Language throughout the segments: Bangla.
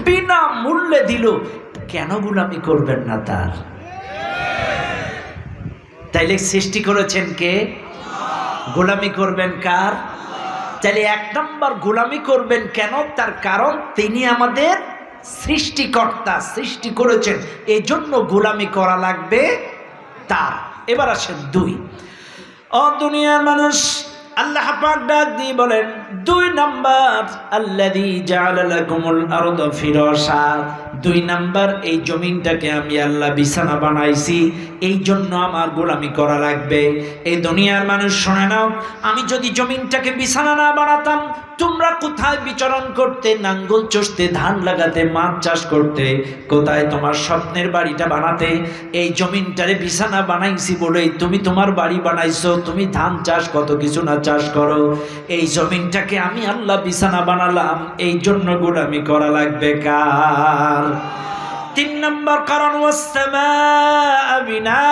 বিনা মূল্যে দিল, কেন গোলামি করবেন না তার? তাইলে সৃষ্টি করেছেন কে? গোলামি করবেন কার? তাইলে এক নম্বর গোলামি করবেন কেন? তার কারণ তিনি আমাদের সৃষ্টিকর্তা, সৃষ্টি করেছেন, এই জন্য গোলামি করা লাগবে তার। এবার আসেন দুই। ও দুনিয়ার মানুষ, আল্লাহ পাক ডাক দিয়ে বলেন দুই নাম্বার, আল্লাযী জাআলা লাকুমুল আরদা ফিরাশা। দুই নাম্বার, এই জমিনটাকে আমি আল্লাহ বিছানা বানাইছি, এই জন্য আমার গোলামি করা লাগবে। এই দুনিয়ার মানুষ শুনে নাও, আমি যদি জমিনটাকে বিছানা না বানাতাম, তোমরা কোথায় বিচরণ করতে, নাঙ্গল চষতে, ধান লাগাতে, মাছ চাষ করতে, কোথায় তোমার স্বপ্নের বাড়িটা বানাতে? এই জমিনটারে বিছানা বানাইছি বলেই তুমি তোমার বাড়ি বানাইছো, তুমি ধান চাষ কত কিছু না চাষ করো। এই জমিনটাকে আমি আল্লাহ বিছানা বানালাম, এই জন্য গোলামি করা লাগবে কার? তিন নম্বর কারণ, ওয়াসসামাআ বিনাআ।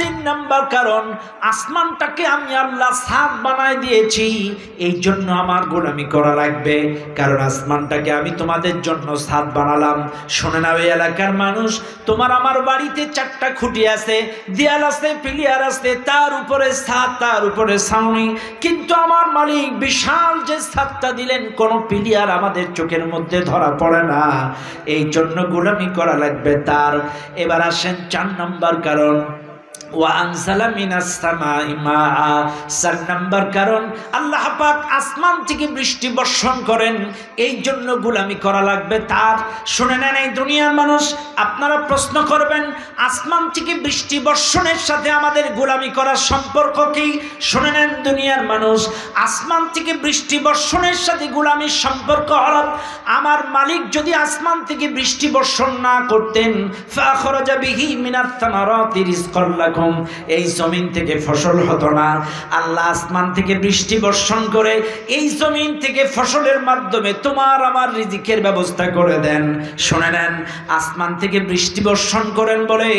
তিন নম্বর কারণ, আসমানটাকে আমি আল্লাহ ছাদ বানায় দিয়েছি, এই জন্য আমার গোলামি করা লাগবে, কারণ আসমানটাকে আমি তোমাদের জন্য ছাদ বানালাম। শোনে নাও এই এলাকার মানুষ, তোমার আমার বাড়িতে চারটা খুঁটি আছে, দেয়াল আছে, পিলিয়ার আছে, তার উপরে ছাদ, তার উপরে ছাউনি, কিন্তু আমার মালিক বিশাল যে ছাদটা দিলেন, কোনো পিলিয়ার আমাদের চোখের মধ্যে ধরা পড়ে না, এই জন্য গোলামি করা লাগবে তার। এবার আসেন চার নম্বর কারণ, ওয়ানজালা মিনাস সামাই মাআ। চার নাম্বার কারণ, আল্লাহ পাক আসমান থেকে বৃষ্টি বর্ষণ করেন, এই জন্য গোলামি করা লাগবে তার। শুনে নেন এই দুনিয়ার মানুষ, আপনারা প্রশ্ন করবেন আসমান থেকে বৃষ্টি বর্ষণের সাথে আমাদের গোলামি করার সম্পর্ক কি? শুনে নেন দুনিয়ার মানুষ, আসমান থেকে বৃষ্টি বর্ষণের সাথে গোলামির সম্পর্ক হল, আমার মালিক যদি আসমান থেকে বৃষ্টি বর্ষণ না করতেন, ফাখরাজা বিহি মিনাত তামারাতি রিজকান লাকুম, এই জমিন থেকে ফসল হতো না। আল্লাহ আসমান থেকে বৃষ্টি বর্ষণ করে এই জমিন থেকে ফসলের মাধ্যমে তোমার আমার রিজিকের ব্যবস্থা করে দেন। শুনে নেন, আসমান থেকে বৃষ্টি বর্ষণ করেন বলে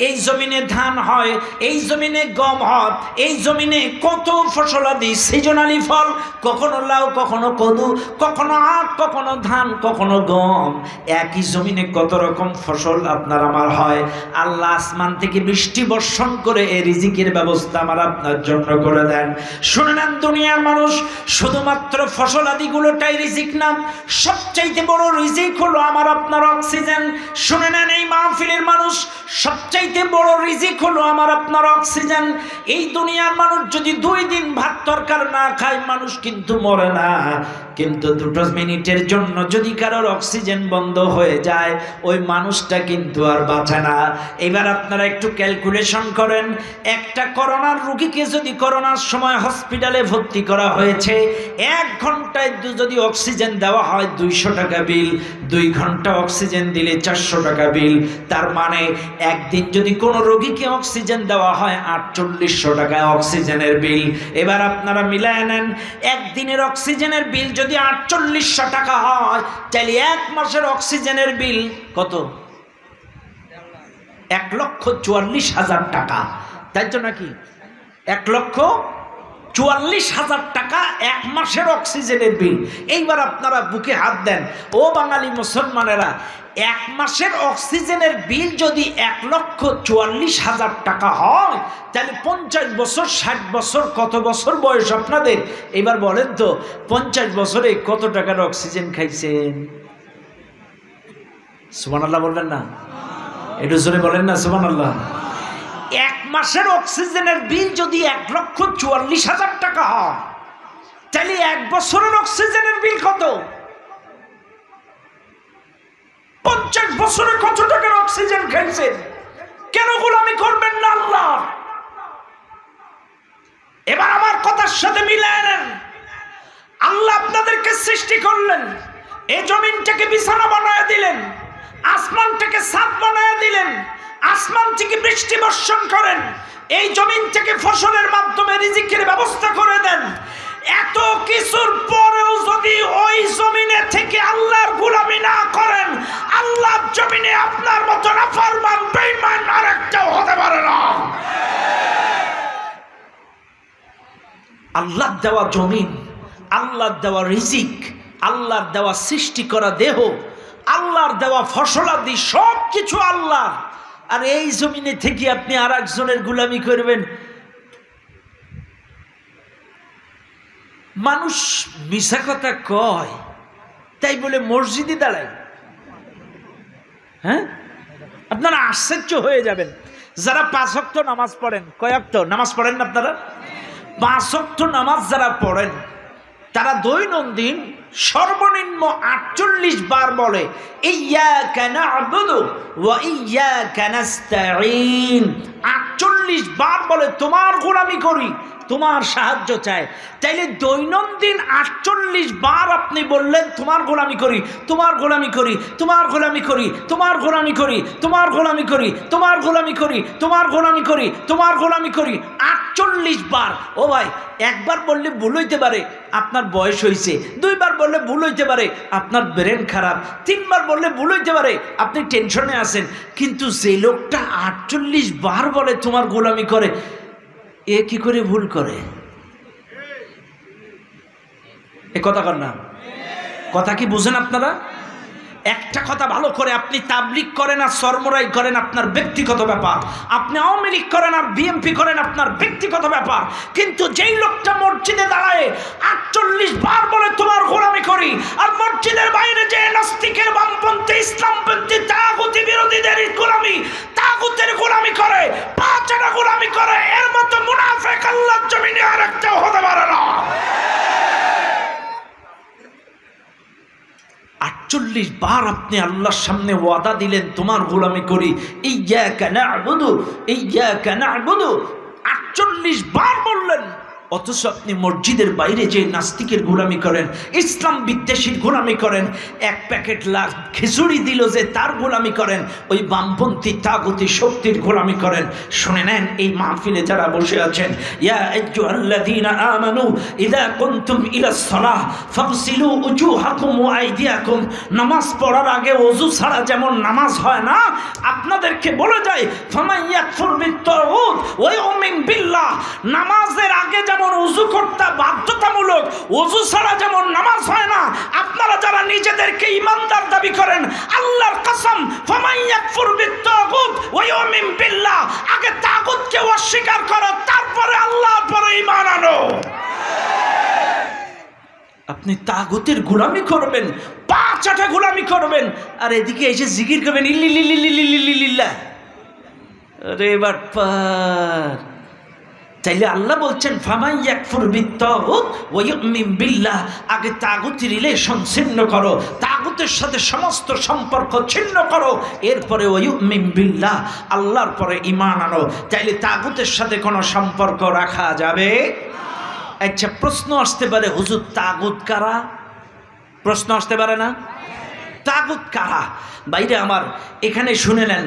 এই জমিনে ধান হয়, এই জমিনে গম হয়, এই জমিনে কত ফসলাদি সিজনালি ফল, কখনো লাউ, কখনো কদু, কখনো আখ, কখনো ধান, কখনো গম, একই জমিনে কত রকম ফসল আপনার আমার হয়। আল্লাহ আসমান থেকে বৃষ্টি বর্ষণ করে এই রিজিকের ব্যবস্থা আমার আপনার জন্য করে দেন। শুনে নেন দুনিয়ার মানুষ, শুধুমাত্র ফসল আদিগুলোটাই রিজিক না, সবচাইতে বড় রিজিক হলো আমার আপনার অক্সিজেন। শুনে নেন এই মাহফিলের মানুষ, সবচাইতে বড় রিজিক হলো আমার আপনার অক্সিজেন। এই দুনিয়ার মানুষ যদি 2 দিন ভাত তরকার না খায়, মানুষ কিন্তু মরে না, কিন্তু 2 মিনিটের জন্য যদি কারোর অক্সিজেন বন্ধ হয়ে যায়, ওই মানুষটা কিন্তু আর বাঁচে না। এবার আপনারা একটু ক্যালকুলেশন করেন, একটা করোনার রোগীকে যদি করোনার সময় হসপিটালে ভর্তি করা হয়েছে, 1 ঘন্টায় যদি অক্সিজেন দেওয়া হয় 200 টাকা বিল, 2 ঘন্টা অক্সিজেন দিলে 400 টাকা বিল, তার মানে একদিন যদি কোনো রোগীকে অক্সিজেন দেওয়া হয় 4800 টাকা অক্সিজেনের বিল। এবার আপনারা মিলায় নেন, একদিনের অক্সিজেনের বিল যদি 4800 টাকা হয়, তাহলে 1 মাসের অক্সিজেনের বিল কত? 1,44,000 টাকা, তাই তো নাকি? 1,44,000 টাকা 1 মাসের অক্সিজেনের বিল। এইবার আপনারা বুকে হাত দেন, ও বাঙালি মুসলমানেরা, 1 মাসের অক্সিজেনের বিল যদি 1,44,000 টাকা হয়, তাহলে 50 বছর, 60 বছর, কত বছর বয়স আপনাদের? এবার বলেন তো, 50 বছরে কত টাকার অক্সিজেন খাইছেন? সুবহানাল্লাহ বলবেন না? একটু জোরে বলেন না সুবহানাল্লাহ। 1 মাসের অক্সিজেনের বিল যদি 1,44,000 টাকা হয়, তাহলে 1 বছরের অক্সিজেনের বিল কত? 50 বছরে কত টাকার অক্সিজেন খাইছেন? কেন গোলামি করবেন না আল্লাহ? এবার আমার কথার সাথে মিলায় নেন, আল্লাহ আপনাদেরকে সৃষ্টি করলেন, এই জমিনটাকে বিছানা বানায় দিলেন, আসমানটাকে ছাদ বানায় দিলেন, আসমান থেকে বৃষ্টি বর্ষণ করেন, এই জমিন থেকে ফসলের মাধ্যমে রিজিকের ব্যবস্থা করে দেন। এত কিছুর পরেও যদি ওই জমিনে থেকে আল্লাহর গোলামি না করেন, আল্লাহর জমিনে আপনার মতো নাফরমান বেঈমান আরেকটাও হতে পারে না। আল্লাহর দেওয়া জমিন, আল্লাহর দেওয়া রিজিক, আল্লাহর দেওয়া সৃষ্টি করা দেহ, আল্লাহর দেওয়া ফসলাদি সব কিছু আল্লাহ। আর এই জমিনে থেকে আপনি আর একজনের গোলামি করবেন। মানুষ মিছা কথা কয় তাই বলে মসজিদে দাঁড়ায়। হ্যাঁ, আপনারা আশ্চর্য হয়ে যাবেন। যারা 5 ওয়াক্ত নামাজ পড়েন, কয় ওয়াক্ত নামাজ পড়েন না আপনারা? 5 ওয়াক্ত নামাজ যারা পড়েন তারা দৈনন্দিন সর্বনিম্ন 48 বার বলে ইয়্যাকা না'বুদু ওয়া ইয়্যাকা নাস্তাঈন। 48 বার বলে তোমার গোলামি করি, তোমার সাহায্য চাই। তাইলে দৈনন্দিন 48 বার আপনি বললেন তোমার গোলামি করি, তোমার গোলামি করি, তোমার গোলামি করি, তোমার গোলামি করি, তোমার গোলামি করি, তোমার গোলামি করি, তোমার গোলামি করি, তোমার গোলামি করি 48 বার। ও ভাই, একবার বললে ভুল হইতে পারে, আপনার বয়স হয়েছে। 2 বার বললে ভুল হইতে পারে, আপনার ব্রেন খারাপ। 3 বার বললে ভুল হইতে পারে, আপনি টেনশনে আছেন। কিন্তু যে লোকটা 48 বার বলে তোমার গোলামি করে, এ কি করে ভুল করে? এ কথা কর না, কথা কি বুঝেন আপনারা? একটা কথা ভালো করে, আপনি তাবলিগ করেন আর সরমরাই করেন আপনার ব্যক্তিগত ব্যাপার, আপনি আওয়ামী লীগ করেন আর বিএনপি করেন আপনার ব্যক্তিগত ব্যাপার। কিন্তু যেই লোকটা মসজিদে দাঁড়ায় 48 বার বলে তোমার গোলামি করি, আর মসজিদের বাইরে যে নাস্তিকের, বামপন্থী, ইসলামপন্থী, তাগুতি বিরোধীদের গোলামি, তাগুতের গোলামি করে, 5টা গোলামি করে, এর মতো মুনাফিক আল্লাহর জমিনে আর একটাও হতে পারে না। 48 বার আপনি আল্লাহর সামনে ওয়াদা দিলেন তোমার গোলামি করি, ইয়্যাকা না'বুদু, ইয়্যাকা না'বুদু 48 বার বললেন। অথচ আপনি মসজিদের বাইরে যে নাস্তিকের গোলামি করেন, ইসলাম বিদ্বেষীর গোলামি করেন, 1 প্যাকেট খিচুড়ি দিল যে তার গোলামি করেন, ওই বামপন্থী তাগুতি শক্তির গোলামি করেন। শুনে নেন, এই মাহফিলে যারা বসে আছেন, ইয়া আইয়ুহাল্লাযীনা আমানু ইযা কুনতুম ইলাস সালাহ ফাগসিলু উজুহাকুম ওয়া আইদিয়াকুম। নামাজ পড়ার আগে ওযু ছাড়া যেমন নামাজ হয় না, আপনাদেরকে বলে যায় ফামান ইয়াকফুর বিত-তাগুত ওয়া ইউমিন বিল্লাহ। নামাজের আগে যেমন ওযু করতে বাধ্যতামূলক, ওযু ছাড়া যেমন নামাজ হয় না, আপনারা যারা নিজেদেরকে ঈমানদার দাবি করেন, আল্লাহর কসম, ফামান ইয়াকফুর বিত-তাগুত ওয়া ইউমিন বিল্লাহ, আগে তাগুতকে অস্বীকার করো, তারপরে আল্লাহর পরে ঈমান আনো। আপনি তাগুতের গোলামি করবেন, 5টা গোলামি করবেন, আর এদিকে এসে জিকির করবেন ইল্লিল্লাহ। আরে বাটপার! তাইলে আল্লাহ বলছেন ফামান ইয়াকফুর বিত-তাগুত ওয়া ইউমিন বিল্লাহ, আগে তাগুতের রিলেশন ছিন্ন করো, তাগুতের সাথে সমস্ত সম্পর্ক ছিন্ন করো, এরপরে ওয়া ইউমিন বিল্লাহ, আল্লাহর পরে ঈমান আনো। তাইলে তাগুতের সাথে কোনো সম্পর্ক রাখা যাবে? আচ্ছা, প্রশ্ন আসতে পারে, হুজুর তাগুত কারা? প্রশ্ন আসতে পারে না? তাগুত কারা? বাইরে আমার, এখানে শুনে নেন,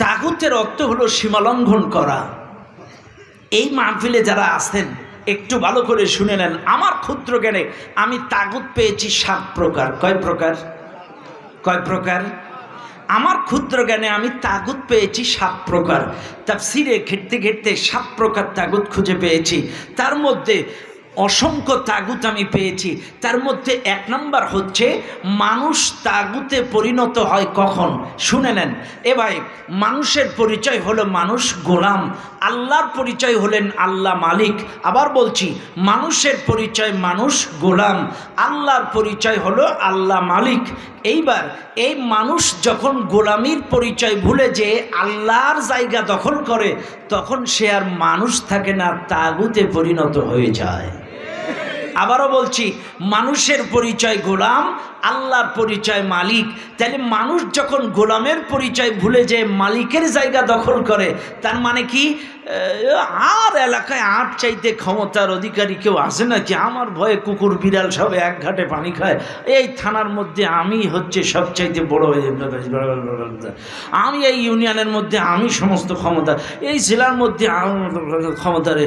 তাগুতের অর্থ হলো সীমালঙ্ঘন করা। এই মাহফিলে যারা আছেন একটু ভালো করে শুনে নেন, আমার ক্ষুদ্র জ্ঞানে আমি তাগুত পেয়েছি 7 প্রকার। কয় প্রকার? কয় প্রকার? আমার ক্ষুদ্র জ্ঞানে আমি তাগুত পেয়েছি 7 প্রকার। তাফসীরে ঘেটতে ঘেটতে 7 প্রকার তাগুত খুঁজে পেয়েছি। তার মধ্যে অসংখ্য তাগুত আমি পেয়েছি। তার মধ্যে 1 নম্বর হচ্ছে, মানুষ তাগুতে পরিণত হয় কখন? শুনে নেন। এ ভাই, মানুষের পরিচয় হলো মানুষ গোলাম, আল্লাহর পরিচয় হলেন আল্লাহ মালিক। আবার বলছি, মানুষের পরিচয় মানুষ গোলাম, আল্লাহর পরিচয় হলো আল্লাহ মালিক। এইবার এই মানুষ যখন গোলামির পরিচয় ভুলে যে আল্লাহর জায়গা দখল করে, তখন সে আর মানুষ থাকে না, তাগুতে পরিণত হয়ে যায়। আবারও বলছি, মানুষের পরিচয় গোলাম, আল্লাহর পরিচয় মালিক। তাহলে মানুষ যখন গোলামের পরিচয় ভুলে যে মালিকের জায়গা দখল করে, তার মানে কি আর এলাকায় আর চাইতে ক্ষমতার অধিকারী কেউ আছে নাকি? আমার ভয়ে কুকুর বিড়াল সব এক ঘাটে পানি খায়, এই থানার মধ্যে আমি হচ্ছে সবচাইতে বড়, আমি এই ইউনিয়নের মধ্যে আমি সমস্ত ক্ষমতা, এই জেলার মধ্যে ক্ষমতারে।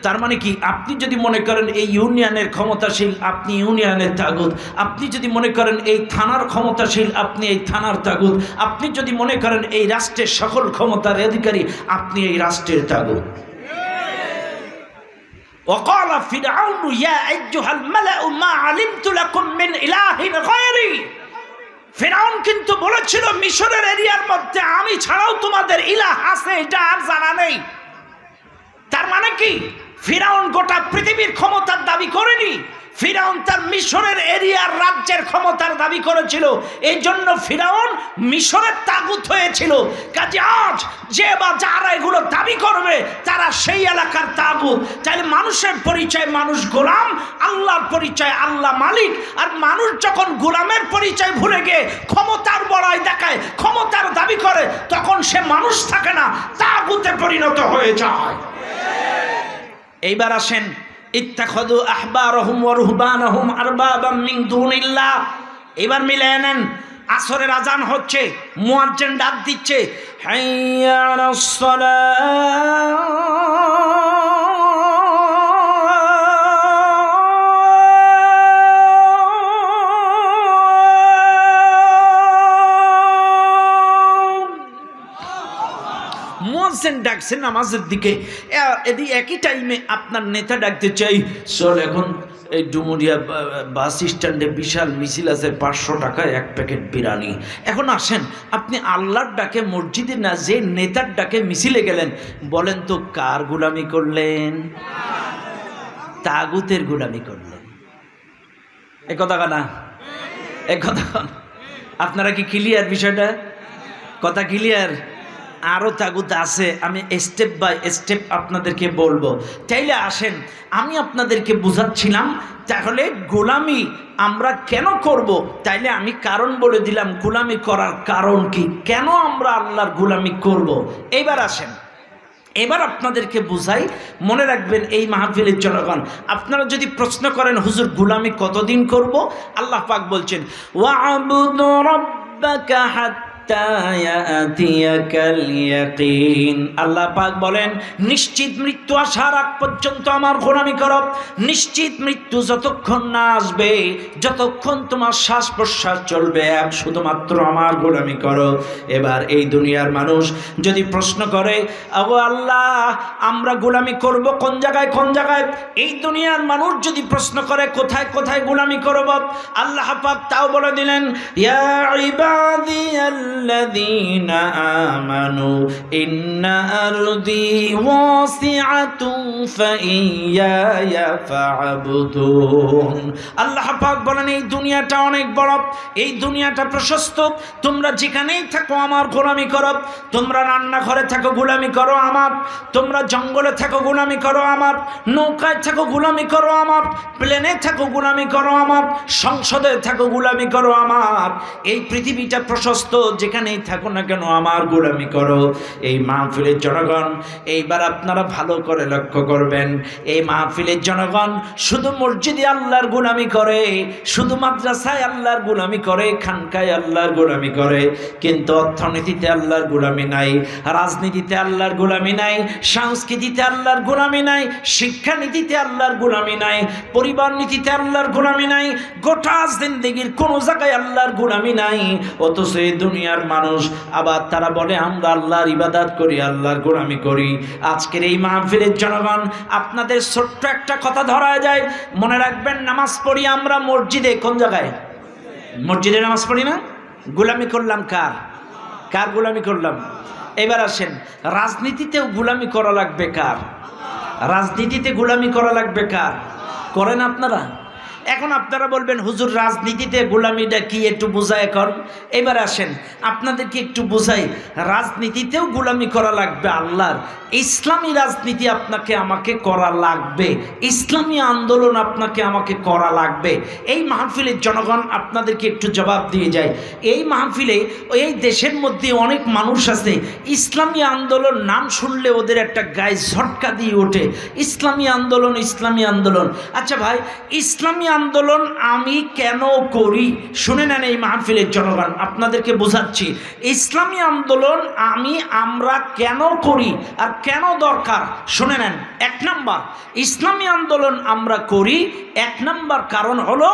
তার মানে কি? আপনি যদি মনে করেন এই ইউনিয়নের ক্ষমতাশীল, আপনি ইউনিয়নের তাগুত। আপনি যদি মনে করেন এই থানার ক্ষমতাশীল, আপনি এই থানার তাগুত। আপনি যদি মনে করেন এই রাষ্ট্রের সকল ক্ষমতার অধিকারী, আপনি এই রাষ্ট্রের তাগুত। وقال فرعون يا أيها الملأ ما علمت لكم من إله غيري ফিরআউন কিন্তু বলেছিল মিশরের এরিয়ার মধ্যে আমি ছাড়াও তোমাদের ইলাহ আছে এটা আর জানা নেই। তার মানে কি ফিরআউন গোটা পৃথিবীর ক্ষমতার দাবি করেনি, ফিরআউন তার মিশরের এরিয়ার রাজ্যের ক্ষমতার দাবি করেছিল। এই জন্য ফিরআউন মিশরের তাগুত হয়েছিল। কাজে আজ যে বা যারা এগুলো দাবি করবে তারা সেই এলাকার তাগুত। তাহলে মানুষের পরিচয় মানুষ গোলাম, আল্লাহর পরিচয় আল্লাহ মালিক। আর মানুষ যখন গোলামের পরিচয় ভুলে গিয়ে ক্ষমতার বড়াই দেখায়, ক্ষমতার দাবি করে, তখন সে মানুষ থাকে না, তাগুতে পরিণত হয়ে যায়। এইবার আসেন ইত্তাখাযু আহবারহুম ওয়া রুহবানাহুম আরবাবাম মিন দুনিল্লাহ। এবার মিলিয়ে নেন, আসরের আজান হচ্ছে, মুয়াজ্জিন ডাক দিচ্ছে হাইয়া আলাস সালাহ। মুয়াজ্জিন ডাকছেন নামাজের দিকে, এদি একই টাইমে আপনার নেতা ডাকতে চাই, চল এখন এই ডুমুরিয়া বাস স্ট্যান্ডে বিশাল মিছিল আছে, 500 টাকায় 1 প্যাকেট বিরিয়ানি। এখন আসেন, আপনি আল্লাহর ডাকে মসজিদে না যে নেতার ডাকে মিছিলে গেলেন, বলেন তো কার গোলামি করলেন? তাগুতের গোলামি করলেন। এ কথা না, এ কথা আপনারা কি ক্লিয়ার বিষয়টা? কথা ক্লিয়ার? আরও তাগুত আছে, আমি স্টেপ বাই স্টেপ আপনাদেরকে বলবো। চাইলে আসেন, আমি আপনাদেরকে বুঝাচ্ছিলাম তাহলে গোলামি আমরা কেন করব, তাইলে আমি কারণ বলে দিলাম গোলামি করার কারণ কি, কেন আমরা আল্লাহর গোলামি করব। এবার আসেন, এবার আপনাদেরকে বুঝাই, মনে রাখবেন এই মাহফিলের জনগণ, আপনারা যদি প্রশ্ন করেন হুজুর গোলামি কতদিন করব, আল্লাহ পাক বলছেন ওয়া'বুদু রাব্বাকা আল্লাহ পাক বলেন নিশ্চিত মৃত্যু আসার আগ পর্যন্ত আমার গোলামি করো। নিশ্চিত মৃত্যু যতক্ষণ না আসবে, যতক্ষণ তোমার শ্বাস প্রশ্বাস চলবে, শুধুমাত্র আমার গোলামি করো। এবার এই দুনিয়ার মানুষ যদি প্রশ্ন করে আগো আল্লাহ আমরা গোলামি করব কোন জায়গায় কোন জায়গায়, এই দুনিয়ার মানুষ যদি প্রশ্ন করে কোথায় কোথায় গোলামি করব, আল্লাহ পাক তাও বলে দিলেন ইয়া ইবাদিয়াল্লাযীনা আমানু ইন্না আরদি ওয়াসিআতুন ফাইয়ায়া ফা'বুদুন। আল্লাহ পাক বলেন এই দুনিয়াটা অনেক বড়, এই দুনিয়াটা প্রশস্ত, তোমরা যেখানেই থাকো আমার গোলামি করো। তোমরা রান্নাঘরে থাকো গোলামি করো আমার, তোমরা জঙ্গলে থাকো গোলামি করো আমার, নৌকায় থাকো গোলামি করো আমার, প্লেনে থাকো গোলামি করো আমার, সংসদে থাকো গোলামি করো আমার। এই পৃথিবীটা প্রশস্ত, যেখানেই থাকো না কেন আমার গোলামি করো। এই মাহফিলের জনগণ এইবার আপনারা ভালো করে লক্ষ্য করবেন, এই মাহফিলের জনগণ শুধু মসজিদে আল্লাহর গোলামি করে, শুধু মাদ্রাসায় আল্লাহর গোলামি করে, খানকায় আল্লাহর গোলামি করে, কিন্তু অর্থনীতিতে আল্লাহর গোলামি নাই, রাজনীতিতে আল্লাহর গোলামি নাই, সংস্কৃতিতে আল্লাহর গোলামি নাই, শিক্ষানীতিতে আল্লাহর গোলামি নাই, পরিবার নীতিতে আল্লাহর গোলামি নাই, গোটা জিন্দেগির কোনো জায়গায় আল্লাহর গোলামি নাই। অথচ এই দুনিয়ার মানুষ আবার তারা বলে আমরা আল্লাহর ইবাদত করি, আল্লাহর গোলামি করি। আজকের এই মাহফিলের জনগণ আপনাদের ছোট্ট একটা কথা ধরা যায়, মনে রাখবেন নামাজ পড়ি আমরা মসজিদে, কোন জায়গায়? মসজিদে নামাজ পড়ি না? গোলামি করলাম কার? কার গোলামি করলাম? এবার আসেন, রাজনীতিতেও গোলামি করা লাগবে কার? রাজনীতিতে গোলামি করা লাগবে কার? করেন আপনারা? এখন আপনারা বলবেন হুজুর রাজনীতিতে গোলামিটা কি একটু বোঝায় এখন। এবার আসেন আপনাদেরকে একটু বোঝাই, রাজনীতিতেও গোলামি করা লাগবে আল্লাহর। ইসলামী রাজনীতি আপনাকে আমাকে করা লাগবে, ইসলামী আন্দোলন আপনাকে আমাকে করা লাগবে। এই মাহফিলের জনগণ আপনাদেরকে একটু জবাব দিয়ে যায়, এই মাহফিলে এই দেশের মধ্যে অনেক মানুষ আছে ইসলামী আন্দোলন নাম শুনলে ওদের একটা গায়ে ঝটকা দিয়ে ওঠে, ইসলামী আন্দোলন ইসলামী আন্দোলন। আচ্ছা ভাই, ইসলামী আন্দোলন আমি কেন করি শুনে নেন এই মাহফিলের জনগণ, আপনাদেরকে বোঝাচ্ছি ইসলামী আন্দোলন আমরা কেন করি আর কেন দরকার শুনে নেন। 1 নাম্বার, ইসলামী আন্দোলন আমরা করি 1 নাম্বার কারণ হলো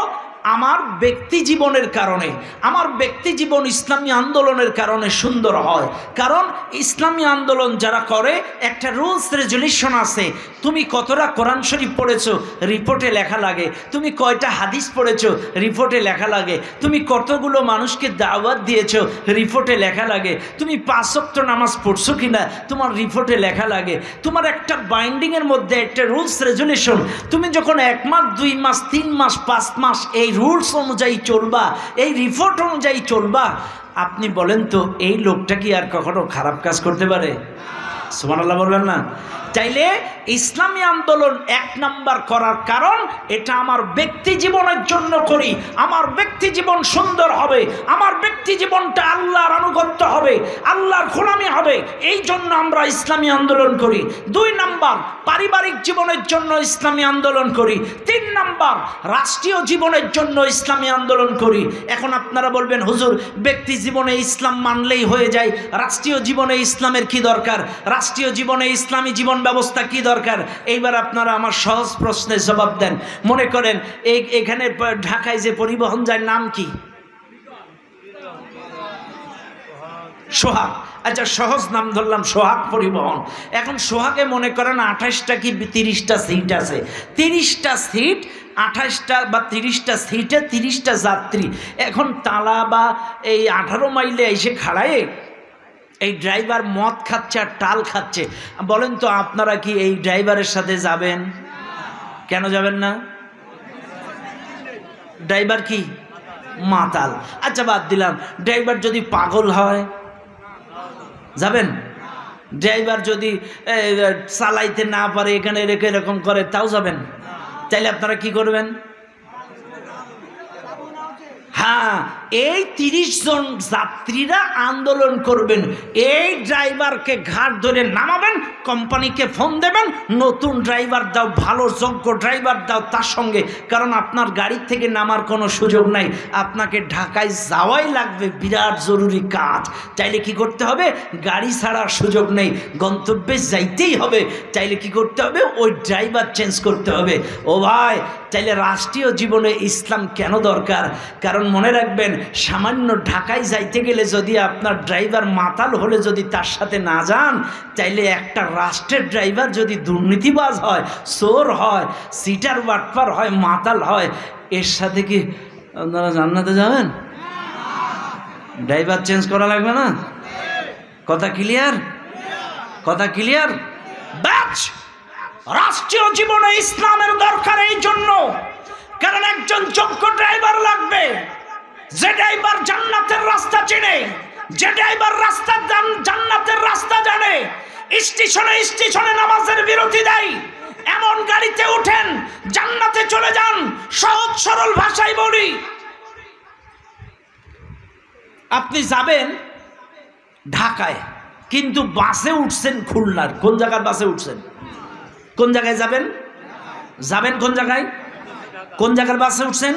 আমার ব্যক্তি জীবনের কারণে, আমার ব্যক্তি জীবন ইসলামী আন্দোলনের কারণে সুন্দর হয়। কারণ ইসলামী আন্দোলন যারা করে একটা রুলস রেজুলেশন আছে। তুমি কতটা কোরআন শরীফ পড়েছো, রিপোর্টে লেখা লাগে। তুমি কয়টা হাদিস পড়েছো, রিপোর্টে লেখা লাগে। তুমি কতগুলো মানুষকে দাওয়াত দিয়েছো, রিপোর্টে লেখা লাগে। তুমি 5 ওয়াক্ত নামাজ পড়ছো কিনা, তোমার রিপোর্টে লেখা লাগে। তোমার একটা বাইন্ডিংয়ের মধ্যে একটা রুলস রেজুলেশন। তুমি যখন 1 মাস, 2 মাস, 3 মাস, 5 মাস এই রুলস অনুযায়ী চলবা, এই রিপোর্ট অনুযায়ী চলবা, আপনি বলেন তো এই লোকটা কি আর কখনো খারাপ কাজ করতে পারে? সুবহানাল্লাহ বলবেন না? চাইলে ইসলামী আন্দোলন 1 নাম্বার করার কারণ এটা আমার ব্যক্তি জীবনের জন্য করি। আমার ব্যক্তি জীবন সুন্দর হবে, আমার ব্যক্তি জীবনটা আল্লাহর আনুগত্য হবে, আল্লাহর গোলামি হবে, এই জন্য আমরা ইসলামী আন্দোলন করি। 2 নাম্বার পারিবারিক জীবনের জন্য ইসলামী আন্দোলন করি। 3 নাম্বার রাষ্ট্রীয় জীবনের জন্য ইসলামী আন্দোলন করি। এখন আপনারা বলবেন হুজুর ব্যক্তি জীবনে ইসলাম মানলেই হয়ে যায়, রাষ্ট্রীয় জীবনে ইসলামের কি দরকার, রাষ্ট্রীয় জীবনে ইসলামী জীবন ব্যবস্থা কি দরকার? এইবার আপনারা আমার সহজ প্রশ্নের জবাব দেন। মনে করেন এখানে ঢাকায় যে পরিবহন যায় নাম কি? সোহাগ। আচ্ছা সহজ নাম ধরলাম সোহাগ পরিবহন। এখন সোহাগে মনে করেন 28টা কি 30টা সিট আছে। 30টা সিট, 28টা বা 30টা সিটে 30টা যাত্রী। এখন তালা বা এই 18 মাইলে এসে খাড়ায় এই ড্রাইভার মদ খাচ্ছে আর টাল খাচ্ছে। বলেন তো আপনারা কি এই ড্রাইভারের সাথে যাবেন? কেন যাবেন না? ড্রাইভার কি মাতাল? আচ্ছা বাদ দিলাম, ড্রাইভার যদি পাগল হয় যাবেন? ড্রাইভার যদি চালাইতে না পারে, এখানে রেখে এরকম করে, তাও যাবেন? তাইলে আপনারা কি করবেন? হ্যাঁ, এই 30 জন যাত্রীরা আন্দোলন করবেন। এই ড্রাইভারকে ঘাট ধরে নামাবেন, কোম্পানিকে ফোন দেবেন, নতুন ড্রাইভার দাও, ভালো যোগ্য ড্রাইভার দাও তার সঙ্গে। কারণ আপনার গাড়ি থেকে নামার কোনো সুযোগ নাই, আপনাকে ঢাকায় যাওয়াই লাগবে, বিরাট জরুরি কাজ। চাইলে কি করতে হবে? গাড়ি ছাড়ার সুযোগ নেই, গন্তব্যে যাইতেই হবে। চাইলে কি করতে হবে? ওই ড্রাইভার চেঞ্জ করতে হবে। ও ভাই, চাইলে রাষ্ট্রীয় জীবনে ইসলাম কেন দরকার? কারণ মনে রাখবেন, সামান্য ঢাকায় যাইতে গেলে যদি আপনার ড্রাইভার মাতাল হলে যদি তার সাথে না যান, চাইলে একটা রাষ্ট্রের ড্রাইভার যদি দুর্নীতিবাজ হয়, চোর হয়, সিটার বাটপার হয়, মাতাল হয়, এর সাথে কি আপনারা জান্নাতে যাবেন? ড্রাইভার চেঞ্জ করা লাগবে না? কথা ক্লিয়ার? কথা ক্লিয়ার? ব্যাচ রাষ্ট্রীয় জীবনে ইসলামের দরকার এই জন্য, কারণ একজন যোগ্য ড্রাইভার লাগবে, যে ড্রাইভার জান্নাতের রাস্তা চেনে, যে ড্রাইভার জান্নাতের রাস্তা জানে। স্টেশনে স্টেশনে নামাজের বিরতি দেয়, এমন গাড়িতে উঠেন জান্নাতে চলে যান। সহজ সরল ভাষায় বলি, আপনি যাবেন ঢাকায়, কিন্তু বাসে উঠছেন খুলনার। কোন জায়গার বাসে উঠছেন? কোন জায়গায় যাবেন? যাবেন কোন জায়গায়? কোন জায়গার বাসে উঠছেন?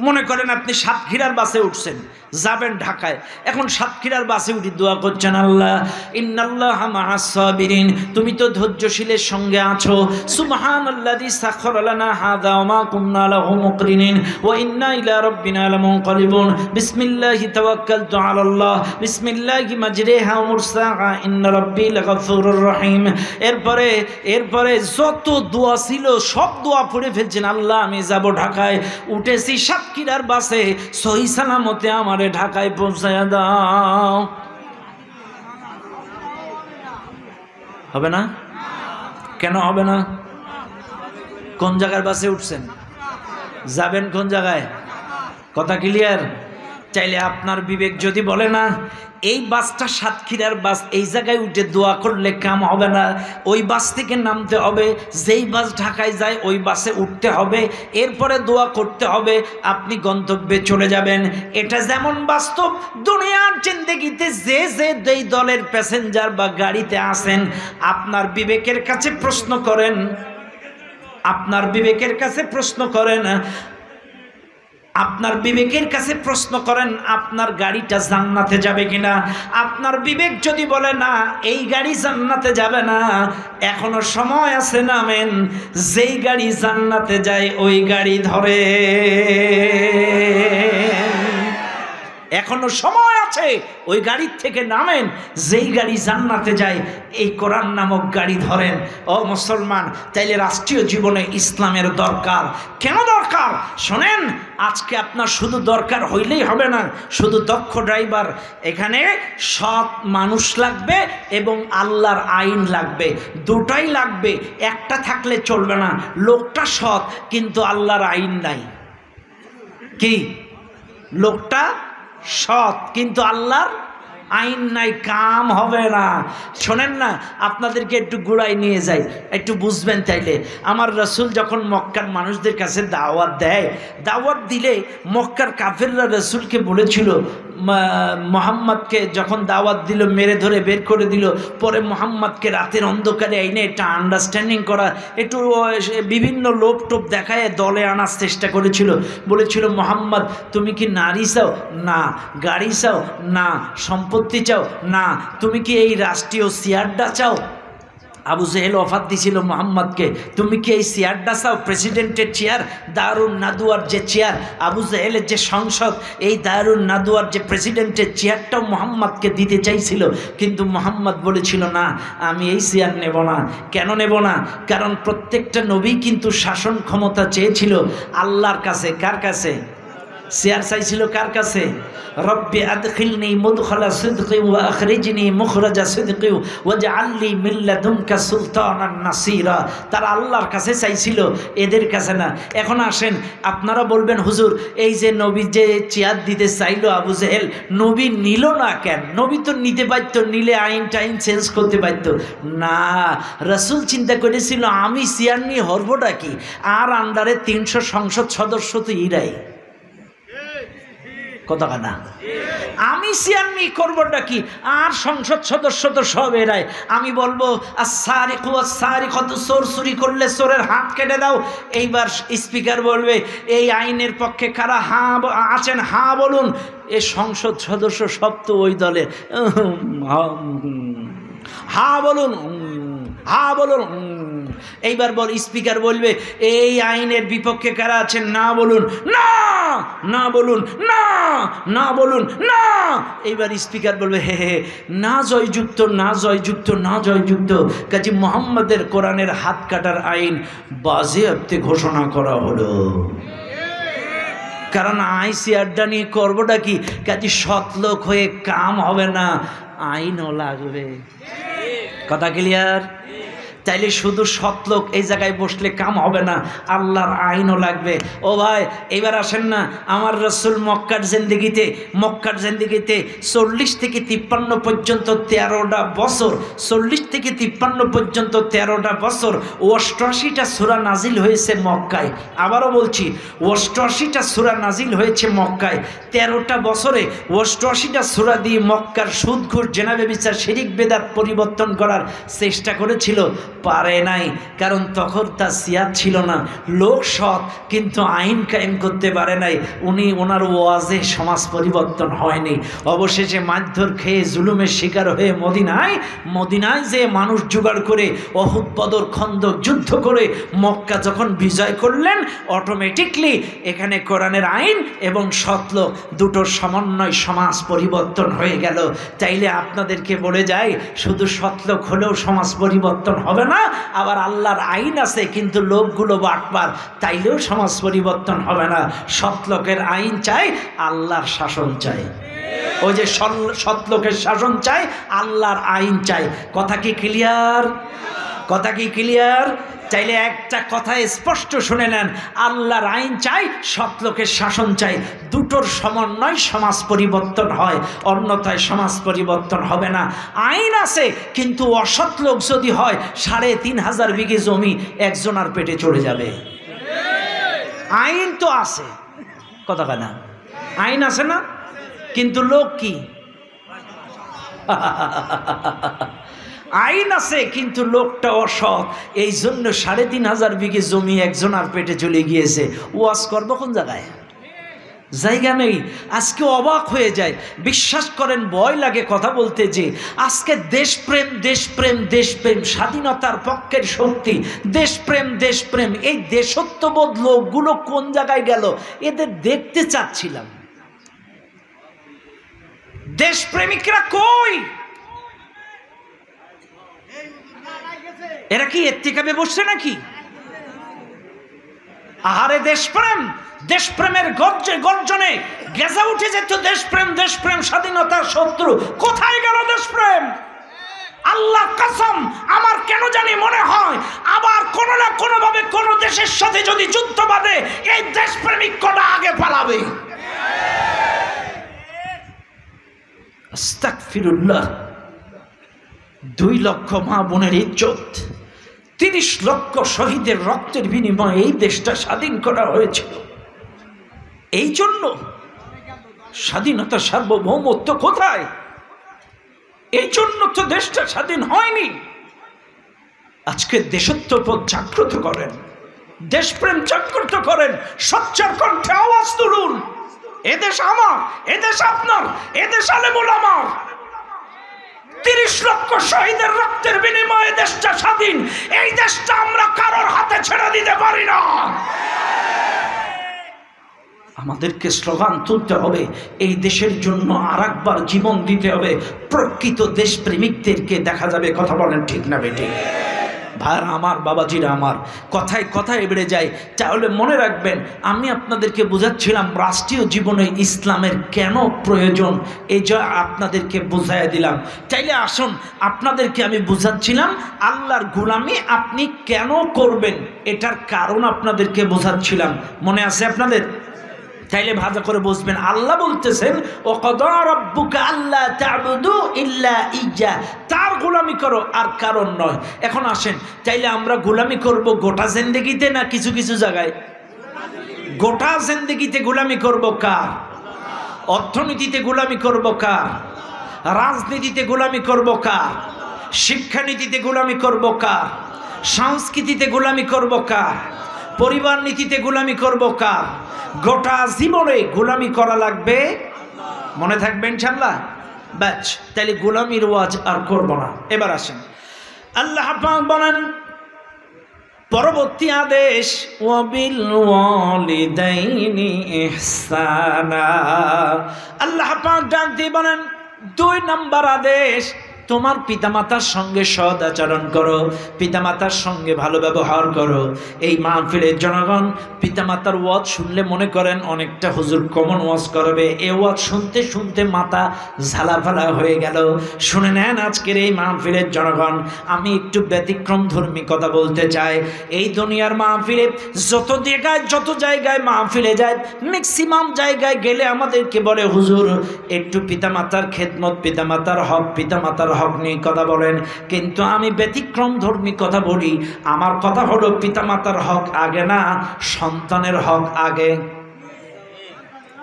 মনে করেন আপনি সাতক্ষীরার বাসে উঠছেন, যাবেন ঢাকায়। এখন সাতক্ষীরার বাসে উঠি দোয়া করছেন, আল্লাহ ইন্নাল্লাহা মাআস সাবিরিন, তুমি তো ধৈর্যশীলের সঙ্গে আছো। সুবহানাল্লাযী সাখারা লানা হাযা ওয়া মা কুন্না লাহু মুকরিনিন ওয়া ইন্না ইলা রাব্বিনা লামুনকালিবুন। বিসমিল্লাহি তাওয়াক্কালতু আলাল্লাহ, বিসমিল্লাহি মাজরিহা ওয়া মুরসাহা, ইন্না রাব্বী লাগাফুরুর রহিম। এরপরে যত দোয়া ছিল সব দোয়া পড়ে ফেলছেন। আল্লাহ আমি যাব ঢাকায়, উঠেছি সাতক্ষীরার বাসে, সহি সালামতে আমারে ঢাকায় পৌঁছায়া দাও। হবে না? কেন হবে না? কোন জায়গার বাসে উঠছেন? যাবেন কোন জায়গায়? কথা ক্লিয়ার? চাইলে আপনার বিবেক যদি বলে না এই বাসটা সাতক্ষীরার বাস, এই জায়গায় উঠে দোয়া করলে কাম হবে না, ওই বাস থেকে নামতে হবে, যেই বাস ঢাকায় যায় ওই বাসে উঠতে হবে, এরপরে দোয়া করতে হবে, আপনি গন্তব্যে চলে যাবেন। এটা যেমন বাস্তব, দুনিয়ার জিন্দেগিতে যে যেই দলের প্যাসেঞ্জার বা গাড়িতে আসেন, আপনার বিবেকের কাছে প্রশ্ন করেন, আপনার বিবেকের কাছে প্রশ্ন করেন, আপনার বিবেকের কাছে প্রশ্ন করেন, আপনার গাড়িটা জান্নাতে যাবে কিনা। আপনার বিবেক যদি বলে না এই গাড়ি জান্নাতে যাবে না, এখনো সময় আছে, নামেন। যেই গাড়ি জান্নাতে যায় ওই গাড়ি ধরে, এখনো সময় আছে, ওই গাড়ির থেকে নামেন। যেই গাড়ি জান্নাতে যায় এই কোরআন নামক গাড়ি ধরেন। ও মুসলমান, তাইলে রাষ্ট্রীয় জীবনে ইসলামের দরকার। কেন দরকার শোনেন, আজকে আপনার শুধু দরকার হইলেই হবে না, শুধু দক্ষ ড্রাইভার। এখানে সৎ মানুষ লাগবে এবং আল্লাহর আইন লাগবে, দুটাই লাগবে। একটা থাকলে চলবে না। লোকটা সৎ কিন্তু আল্লাহর আইন নাই। কি? লোকটা সৎ কিন্তু আল্লাহর আইন নাই, কাম হবে না। শোনেন না, আপনাদেরকে একটু গোড়ায় নিয়ে যাই, একটু বুঝবেন। তাইলে আমার রাসূল যখন মক্কার মানুষদের কাছে দাওয়াত দেয়, দাওয়াত দিলে মক্কার কাফেররা রাসূলকে বলেছিল, মোহাম্মদকে যখন দাওয়াত দিল মেরে ধরে বের করে দিল, পরে মোহাম্মদকে রাতের অন্ধকারে এনে একটা আন্ডারস্ট্যান্ডিং করা, একটু বিভিন্ন লোভ টোপ দেখায় দলে আনার চেষ্টা করেছিল। বলেছিল, মোহাম্মদ তুমি কি নারী চাও? না। গাড়ি চাও? না। সম্পত্তি চাও? না। তুমি কি এই রাষ্ট্রীয় চেয়ারটা চাও? আবু জেহেল অফার দিছিল মোহাম্মদকে, তুমি কি এই চেয়ারটা চাও? প্রেসিডেন্টের চেয়ার, দারুন নাদুয়ার যে চেয়ার, আবু জেহেলের যে সংসদ, এই দারুন নাদুয়ার যে প্রেসিডেন্টের চেয়ারটাও মোহাম্মদকে দিতে চাইছিল। কিন্তু মোহাম্মদ বলেছিল, না, আমি এই চেয়ার নেব না। কেন নেব না? কারণ প্রত্যেকটা নবী কিন্তু শাসন ক্ষমতা চেয়েছিল আল্লাহর কাছে। কার কাছে? চেয়ার চাইছিল কার কাছে? রব্বি আদখিলনি মুদখালা সিদকি ওয়া আখরিজনি মুখরাজা সিদকি ওয়াজআলনি মিন লাদুনকা সুলতানান নাসিরা। তারা আল্লাহর কাছে চাইছিল, এদের কাছে না। এখন আসেন, আপনারা বলবেন, হুজুর এই যে নবী যে চেয়ার দিতে চাইলো আবু জেহেল, নবী নিল না কেন? নবী তো নিতে পারত, নিলে আইন টাইন চেঞ্জ করতে পারত না। রাসূল চিন্তা করেছিল, আমি চেয়ার নিয়ে হরবটা কি? আর আন্ডারে 300 সংসদ সদস্য তো ইরাই, কথা না। আমি সিয়ানি করবোটা কি? আর সংসদ সদস্য তো সব এরাই। আমি বলবো আস-সারিকু আস-সারিকাতু, চোর চুরি করলে চোরের হাত কেটে দাও। এইবার স্পিকার বলবে, এই আইনের পক্ষে কারা হ্যাঁ আছেন? হ্যাঁ বলুন। এই সংসদ সদস্য সব তো ওই দলের, হ্যাঁ বলুন, হ্যাঁ বলুন। এইবার বল, স্পিকার বলবে, এই আইনের বিপক্ষে কারা আছেন? না বলুন। না, না বলুন। না, না বলুন। না। এইবার স্পিকার বলবে, হে হে, না জয়যুক্ত, না জয়যুক্ত, না জয়যুক্ত। কাজী মোহাম্মদের কোরআনের হাত কাটার আইন বাজেয়াপ্তে ঘোষণা করা হলো। কারণ আইসিআরটা নিয়ে করবোটা কি? কাজী সৎলোক হয়ে কাম হবে না, আইনও লাগবে। কথা ক্লিয়ার? তাইলে শুধু সৎলোক এই জায়গায় বসলে কাম হবে না, আল্লাহর আইনও লাগবে। ও ভাই, এবার আসেন না, আমার রাসূল মক্কার জিন্দেগিতে 40 থেকে 53 পর্যন্ত 13টা বছর, 40 থেকে 53 পর্যন্ত 13টা বছর 88টা সূরা নাজিল হয়েছে মক্কায়। আবারও বলছি, 88টা সূরা নাজিল হয়েছে মক্কায়। 13টা বছরে 88টা সূরা দিয়ে মক্কার সুদ ঘুষ জেনা ব্যভিচার শিরিক বেদাত পরিবর্তন করার চেষ্টা করেছিল, পারে নাই। কারণ তখন তার সিয়াদ ছিল না, লোক সৎ কিন্তু আইন কায়েম করতে পারে নাই। ওনার ওয়াজে সমাজ পরিবর্তন হয়নি। অবশেষে মারধর খেয়ে জুলুমের শিকার হয়ে মদিনায় যে মানুষ জোগাড় করে অহুদ বদর খন্দক যুদ্ধ করে মক্কা যখন বিজয় করলেন, অটোমেটিকলি এখানে কোরআনের আইন এবং সৎলোক দুটোর সমন্বয় সমাজ পরিবর্তন হয়ে গেল। তাইলে আপনাদেরকে বলে যায়, শুধু সৎলোক হলেও সমাজ পরিবর্তন হবে না, আবার আল্লাহর আইন আছে কিন্তু লোকগুলো বাটপার, তাইলেও সমাজ পরিবর্তন হবে না। সৎলোকের আইন চাই, আল্লাহর শাসন চাই। ওই যে সৎলোকের শাসন চাই, আল্লাহর আইন চাই। কথা কি ক্লিয়ার? কথা কি ক্লিয়ার? চাইলে একটা কথা স্পষ্ট শুনে নেন, আল্লাহর আইন চাই, সৎলোকের শাসন চাই। দুটোর সমন্বয় সমাজ পরিবর্তন হয়, অন্যথায় সমাজ পরিবর্তন হবে না। আইন আছে কিন্তু অসৎ লোক যদি হয়, 3500 বিঘে জমি একজনের পেটে চলে যাবে। আইন তো আছে, কথা না, আইন আছে না, কিন্তু লোক কি? আইন আছে কিন্তু লোকটা অসৎ, এই জন্য 3500 বিঘে জমি একজনের পেটে চলে গিয়েছে। ওয়াজ করবো কোন জায়গায়? জায়গা নেই। আজকে অবাক হয়ে যায়, বিশ্বাস করেন ভয় লাগে কথা বলতে, যে আজকে দেশপ্রেম দেশপ্রেম দেশপ্রেম, স্বাধীনতার পক্ষের শক্তি, দেশপ্রেম দেশপ্রেম, এই দেশত্ববোধ লোকগুলো কোন জায়গায় গেল? এদের দেখতে চাচ্ছিলাম। দেশপ্রেমিকরা কই? এরা কি ইত্তেকাবে বসছে নাকি? আহারে দেশপ্রেম, দেশপ্রেমের গর্জনে গেজা উঠে যেত দেশপ্রেম দেশপ্রেম, স্বাধীনতার শত্রু। কোথায় গেল দেশপ্রেম? আল্লাহ কসম, আমার কেন জানি মনে হয় আবার কোনো না কোনো ভাবে কোনো দেশের সাথে যদি যুদ্ধ বাঁধে, এই দেশপ্রেমিক কটা আগে পালাবে। আস্তাগফিরুল্লাহ। 2 লক্ষ মা বোনের ইজ্জত, 30 লক্ষ শহীদের রক্তের বিনিময়ে এই দেশটা স্বাধীন করা হয়েছিল। এই জন্য স্বাধীনতা, সার্বভৌমত্ব কোথায়? এই জন্য তো দেশটা স্বাধীন হয়নি। আজকে দেশত্ববোধ জাগ্রত করেন, দেশপ্রেম জাগ্রত করেন, সোচ্চার কণ্ঠে আওয়াজ তুলুন। এদেশ আমার, এদেশ আপনার, এদেশ আলেমুল আমার। 30 লক্ষ শহীদের রক্তের বিনিময়ে দেশটা স্বাধীন। এই দেশটা আমরা কারোর হাতে ছেড়ে দিতে পারি না। আমাদেরকে স্লোগান তুলতে হবে, এই দেশের জন্য আরেকবার জীবন দিতে হবে। প্রকৃত দেশপ্রেমিকদেরকে দেখা যাবে। কথা বলেন ঠিক না বেঠিক? ভাইরা আমার, বাবাজিরা আমার, কথায় কথায় বেড়ে যায়। তাহলে মনে রাখবেন, আমি আপনাদেরকে বোঝাচ্ছিলাম রাষ্ট্রীয় জীবনে ইসলামের কেন প্রয়োজন, এই যে আপনাদেরকে বুঝাইয়া দিলাম। তাইলে আসুন, আপনাদেরকে আমি বুঝাচ্ছিলাম আল্লাহর গোলামি আপনি কেন করবেন, এটার কারণ আপনাদেরকে বোঝাচ্ছিলাম। মনে আছে আপনাদের? তাইলে ভাজা করে বুঝবেন। আল্লাহ বলতেছেন, ও কদা রাব্বুকা আল্লা তা'বুদু ইল্লা ইয়্যা, তার গোলামি করো আর কারণ নয়। এখন আসেন, তাইলে আমরা গোলামি করব গোটা জিন্দেগিতে না কিছু কিছু জায়গায়? গোটা জিন্দেগিতে গোলামি করব কার? অর্থনীতিতে গোলামি করব কার? রাজনীতিতে গোলামি করব কার? শিক্ষানীতিতে গোলামি করব কার? সংস্কৃতিতে গোলামি করব কার? পরিবার নীতিতে গোলামি করব কার? গোটা জীবনে গোলামি করা লাগবে। মনে থাকবে ইনশাআল্লাহ? ব্যাচ, তাহলে গোলামির ওয়াজ আর করব না। এবার আসেন, আল্লাহ পাক বলেন পরবর্তী আদেশ, ওয়াবিল ওয়ালিদাইনি ইহসানা। আল্লাহ পাক ডাক দিয়ে বলেন 2 নম্বর আদেশ, তোমার পিতামাতার সঙ্গে সৎ আচরণ করো, পিতামাতার সঙ্গে ভালো ব্যবহার করো। এই মাহফিলের জনগণ পিতামাতার ওয়াজ শুনলে মনে করেন অনেকটা হুজুর কমন ওয়াজ করবে। এই ওয়াজ শুনতে শুনতে মাথা ঝালাফালা হয়ে গেল। শুনে নেন আজকের এই মাহফিলের জনগণ, আমি একটু ব্যতিক্রম ধর্মী কথা বলতে চাই। এই দুনিয়ার মাহফিলে যত জায়গায় মাহফিলে যায়, ম্যাক্সিমাম জায়গায় গেলে আমাদেরকে বলে হুজুর একটু পিতামাতার খেদমত, পিতামাতার হক, পিতামাতার হক নিয়ে কথা বলেন। কিন্তু আমি ব্যতিক্রম ধর্মী কথা বলি। আমার কথা হলো পিতামাতার হক আগে না, সন্তানের হক আগে।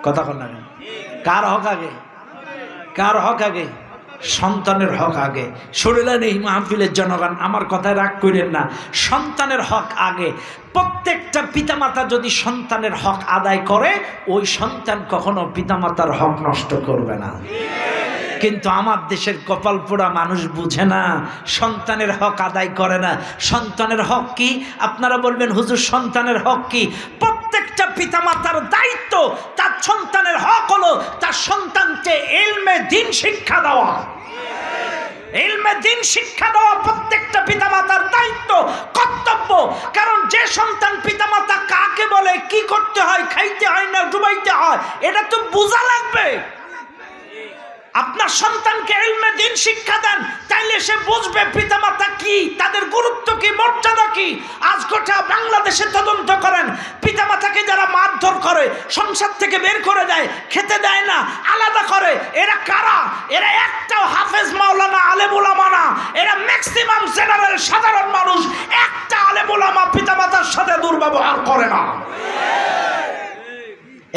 কথা বল না, কার হক আগে? কার হক আগে? সন্তানের হক আগে। শুনলেন এই মাহফিলের জনগণ, আমার কথায় রাগ করেন না, সন্তানের হক আগে। প্রত্যেকটা পিতামাতা যদি সন্তানের হক আদায় করে, ওই সন্তান কখনো পিতামাতার হক নষ্ট করবে না। কিন্তু আমার দেশের কপাল পোড়া মানুষ বুঝে না, সন্তানের হক আদায় করে না। সন্তানের হক কি? আপনারা বলবেন হুজুর সন্তানের হক কি? প্রত্যেকটা পিতামাতার দায়িত্ব, তার সন্তানের হক হলো তার সন্তানকে ইলমে দ্বীন শিক্ষা দেওয়া। ইলমে দ্বীন শিক্ষা দেওয়া প্রত্যেকটা পিতামাতার দায়িত্ব, কর্তব্য। কারণ যে সন্তান পিতামাতা কাকে বলে, কি করতে হয়, খাইতে হয় না ডুবাইতে হয়, এটা তো বোঝা লাগবে। আপনার সন্তানকে ইলমে দ্বীন শিক্ষা দেন, তাইলে সে বুঝবে পিতামাতা কি, তাদের গুরুত্ব কি, মর্যাদা কি। আজ গোটা বাংলাদেশে তদন্ত করেন, পিতামাতাকে যারা মারধর করে, সংসার থেকে বের করে দেয়, খেতে দেয় না, আলাদা করে, এরা কারা? এরা একটাও হাফেজ মাওলানা আলেম উলামা না, এরা ম্যাক্সিমাম জেনারেল সাধারণ মানুষ। একটা আলেম উলামা পিতামাতার সাথে দুর্ব্যবহার করে না।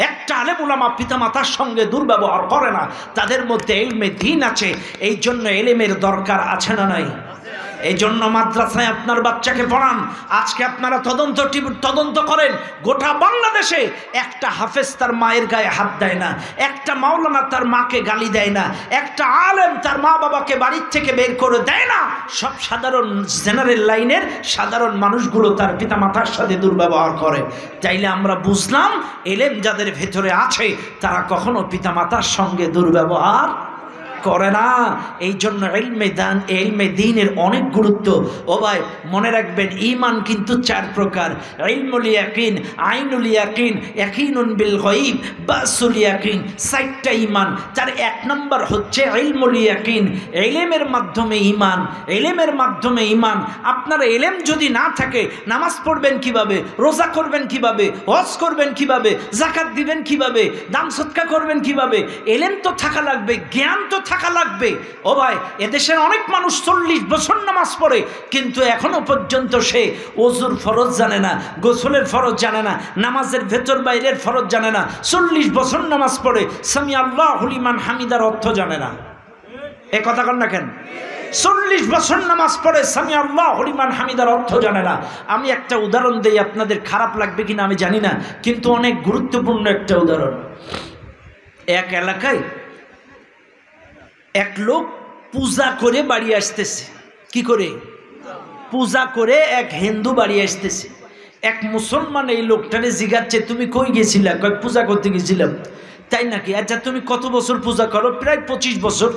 একটা আলেম উলামা পিতামাতার সঙ্গে দুর্ব্যবহার করে না। তাদের মধ্যে ইলমে দ্বীন আছে। এই জন্য ইলমের দরকার আছে না নাই? এই জন্য মাদ্রাসায় আপনার বাচ্চাকে পড়ান। আজকে আপনারা তদন্ত করেন, গোটা বাংলাদেশে একটা হাফেজ তার মায়ের গায়ে হাত দেয় না, একটা মাওলানা তার মাকে গালি দেয় না, একটা আলেম তার মা বাবাকে বাড়ির থেকে বের করে দেয় না। সব সাধারণ জেনারেল লাইনের সাধারণ মানুষগুলো তার পিতা মাতার সাথে দুর্ব্যবহার করে। চাইলে আমরা বুঝলাম এলেম যাদের ভেতরে আছে তারা কখনো পিতা মাতার সঙ্গে দুর্ব্যবহার করে না। এই জন্য ইলমে দ্বীনের অনেক গুরুত্ব। ও ভাই মনে রাখবেন, ঈমান কিন্তু 4 প্রকার। ইলমুল ইয়াকিন, আইনুল ইয়াকিন, ইয়াকিনুন বিল গায়ব, বাসুল ইয়াকিন। 4টা ঈমান। তার 1 নম্বর হচ্ছে ইলমুল ইয়াকিন, ইলমের মাধ্যমে ঈমান, ইলমের মাধ্যমে ঈমান। আপনার ইলম যদি না থাকে নামাজ পড়বেন কিভাবে, রোজা করবেন কিভাবে, হজ করবেন কিভাবে, যাকাত দিবেন কিভাবে, দান সদকা করবেন কিভাবে? ইলম তো থাকা লাগবে, জ্ঞান তো থাকা লাগবে। ও ভাই এদেশের অনেক মানুষ 40 বছর নামাজ পড়ে কিন্তু এখনো পর্যন্ত সে ওযুর ফরজ জানে না, গোসলের ফরজ জানে না, নামাজের ভেতর বাইরের ফরজ জানে না। 40 বছর নামাজ পড়ে সামি আল্লাহু লিমান হামিদার অর্থ জানে না। এ কথা কন না কেন? 40 বছর নামাজ পড়ে সামি আল্লাহু লিমান হামিদার অর্থ জানে না। আমি একটা উদাহরণ দেই, আপনাদের খারাপ লাগবে কিনা আমি জানি না, কিন্তু অনেক গুরুত্বপূর্ণ একটা উদাহরণ। এক এলাকায় এক লোক পূজা করে বাড়ি আসতেছে। কি করে? পূজা করে এক হিন্দু বাড়ি আসতেছে। এক মুসলমান এই লোকটারে জিজ্ঞাসা, তুমি কই গেছিলা? কয় পূজা করতে গেছিলাম। তাই নাকি? আচ্ছা তুমি কত বছর পূজা করো? প্রায় 25 বছর।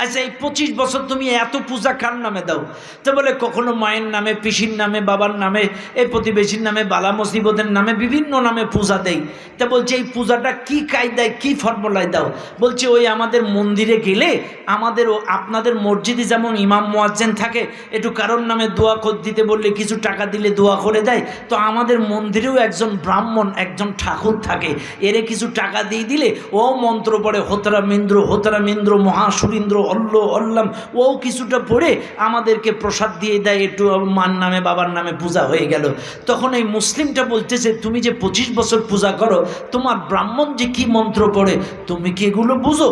আচ্ছা এই 25 বছর তুমি এত পূজা কার নামে দাও? তো বলে কখনো মায়ের নামে, পিসির নামে, বাবার নামে, এই প্রতিবেশীর নামে, বালা মুসিবতের নামে, বিভিন্ন নামে পূজা দেই। তা বলছে এই পূজাটা কি কায়দায়, কি ফর্মুলায় দাও? বলছে ওই আমাদের মন্দিরে গেলে আপনাদের মসজিদে যেমন ইমাম মুয়াজ্জিন থাকে, একটু কারোর নামে দোয়া করে দিতে বললে কিছু টাকা দিলে দোয়া করে দেয়, তো আমাদের মন্দিরেও একজন ব্রাহ্মণ, একজন ঠাকুর থাকে, এরে কিছু টাকা দিয়ে দিলে ও মন্ত্র পড়ে, হোতারামিন্দ্র মহাসুরিন্দ্র অল্লাম, ও কিছুটা পড়ে আমাদেরকে প্রসাদ দিয়ে দেয়, একটু মার নামে বাবার নামে পূজা হয়ে গেল। তখন এই মুসলিমটা বলতেছে, তুমি যে 25 বছর পূজা করো, তোমার ব্রাহ্মণ যে কি মন্ত্র পড়ে, তুমি কি এগুলো বুঝো?